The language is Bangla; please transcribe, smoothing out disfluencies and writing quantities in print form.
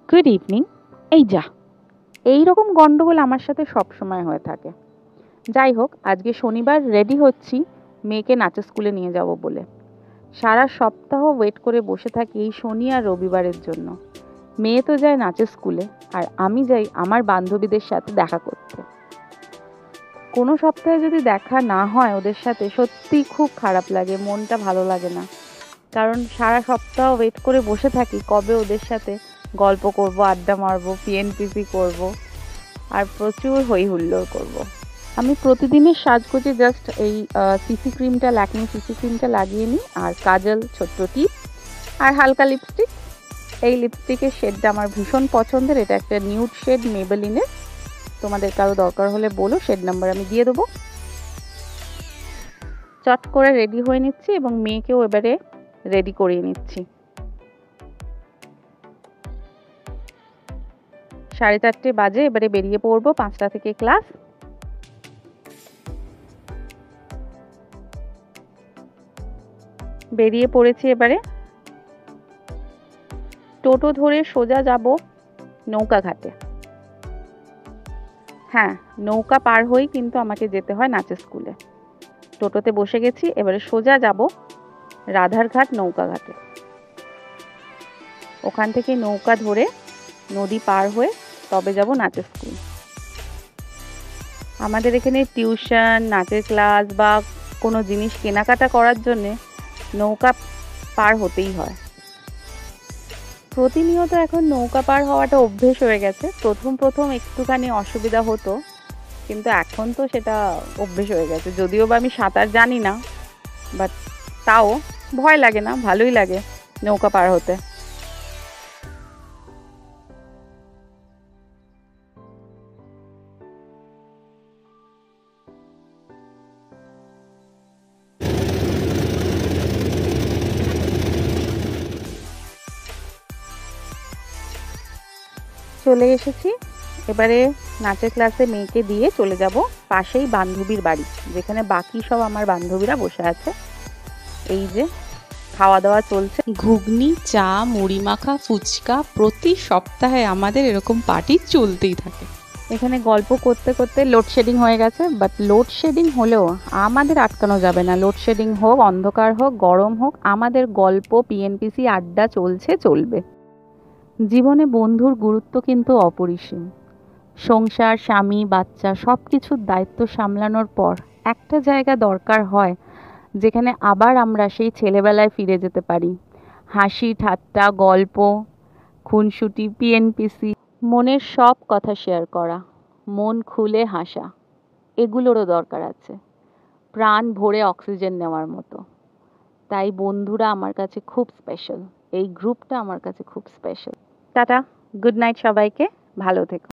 Good evening. এই যা, এই রকম গন্ডগোল আমার সাথে সবসময় হয়ে থাকে। যাই হোক, আজকে শনিবার রেডি হচ্ছি মেয়েকে নাচের স্কুলে নিয়ে যাব বলে। সারা সপ্তাহ ওয়েট করে বসে থাকি এই শনি আর রবিবারের জন্য। মেয়ে তো যায় নাচের স্কুলে, আর আমি যাই আমার বান্ধবীদের সাথে দেখা করতে। কোনো সপ্তাহে যদি দেখা না হয় ওদের সাথে, সত্যিই খুব খারাপ লাগে, মনটা ভালো লাগে না। কারণ সারা সপ্তাহ ওয়েট করে বসে থাকি কবে ওদের সাথে গল্প করব, আড্ডা মারবো, পিএনপিসি করব, আর প্রচুর হই হুল্লোড় করব। আমি প্রতিদিনের সাজগোজে জাস্ট এই সিসি ক্রিমটা, ল্যাকমি সিসি ক্রিমটা লাগিয়ে নিই, আর কাজল, ছোট্ট টিপ, আর হালকা লিপস্টিক। এই লিপস্টিকের শেডটা আমার ভীষণ পছন্দের, এটা একটা নিউড শেড মেবেলিনের। তোমাদের কারো দরকার হলে বলো, শেড নাম্বার আমি দিয়ে দেবো। চট করে রেডি হয়ে নিচ্ছি এবং মেয়েকেও এবারে রেডি করিয়ে নিচ্ছি। 4:30 বাজে, এবারে বেরিয়ে পড়বো, 5টা থেকে ক্লাস। বেরিয়ে পড়েছি এবারে। টোটো ধরে সোজা যাব নৌকা ঘাটে। হ্যাঁ, নৌকা পার হয়েই কিন্তু আমাকে যেতে হয় নাচের স্কুলে। টোটোতে বসে গেছি, এবারে সোজা যাব রাধারঘাট নৌকা ঘাটে। ওখান থেকে নৌকা ধরে নদী পার হয়ে তবে যাব নাচের স্কুল। আমাদের এখানে টিউশন, নাচের ক্লাস বা কোনো জিনিস কেনাকাটা করার জন্যে নৌকা পার হতেই হয়। প্রতিনিয়ত এখন নৌকা পার হওয়াটা অভ্যেস হয়ে গেছে। প্রথম প্রথম একটুখানি অসুবিধা হতো, কিন্তু এখন তো সেটা অভ্যেস হয়ে গেছে। যদিও বা আমি সাঁতার জানি না, বাট তাও ভয় লাগে না, ভালোই লাগে নৌকা পার হতে। চলে এসেছি। এবারে নাচের ক্লাসে মেয়েকে দিয়ে চলে যাব পাশেই বান্ধবীর বাড়ি, যেখানে বাকি সব আমার বান্ধবীরা বসে আছে। এই যে খাওয়া দাওয়া চলছে, ঘুগনি, চা, মুড়ি মাখা, ফুচকা, প্রতি সপ্তাহে আমাদের এরকম পার্টি চলতেই থাকে। এখানে গল্প করতে করতে লোডশেডিং হয়ে গেছে। বাট লোডশেডিং হলেও আমাদের আটকানো যাবে না। লোডশেডিং হোক, অন্ধকার হোক, গরম হোক, আমাদের গল্প, পিএনপিসি, আড্ডা চলছে, চলবে। জীবনে বন্ধুর গুরুত্ব কিন্তু অপরিসীম। সংসার, স্বামী, বাচ্চা সব কিছুর দায়িত্ব সামলানোর পর একটা জায়গা দরকার হয় যেখানে আবার আমরা সেই ছেলেবেলায় ফিরে যেতে পারি। হাসি ঠাট্টা, গল্প, খুনসুটি, পিএনপিসি, মনের সব কথা শেয়ার করা, মন খুলে হাসা, এগুলোরও দরকার আছে, প্রাণ ভরে অক্সিজেন নেওয়ার মতো। তাই বন্ধুরা আমার কাছে খুব স্পেশাল, এই গ্রুপটা আমার কাছে খুব স্পেশাল। টাটা, গুড নাইট সবাইকে, ভালো থেকো।